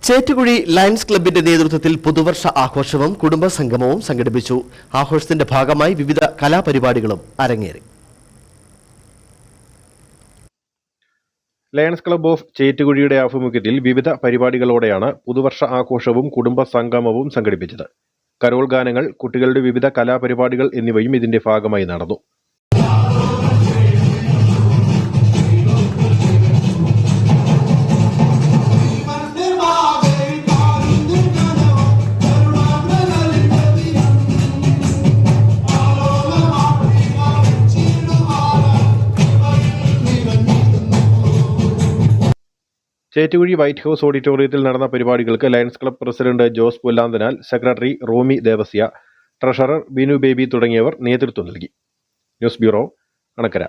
Chettukuzhi lions ക്ലബിന്റെ നേതൃത്വത്തിൽ പുതുവർഷ ആഘോഷവും കുടുംബസംഗമവും സംഘടിപ്പിച്ചു. ആഘോഷത്തിന്റെ ഭാഗമായി വിവിധ കലാപരിപാടികളും അരങ്ങേറി. ലയൺസ് ക്ലബ്ബ് ഓഫ് ചേറ്റുകുഴിയുടെ ആഭിമുഖ്യത്തിൽ വിവിധ പരിപാടികളോടെയാണ് പുതുവർഷ ആഘോഷവും കുടുംബസംഗമവും സംഘടിപ്പിച്ചത്. കരോൾ ഗാനങ്ങൾ, കുട്ടികളുടെ വിവിധ കലാപരിപാടികൾ എന്നിവയും ഇതിന്റെ ഭാഗമായി നടന്നു. ചേറ്റുകുഴി വൈറ്റ് ഹൗസ് ഓഡിറ്റോറിയത്തിൽ നടന്ന പരിപാടികൾക്ക് lions club president Jose Pullanthanal, secretary Romy Devasya, treasurer Binu Baby തുടങ്ങിയവർ നേതൃത്വം നൽകി. News bureau, Anakkara.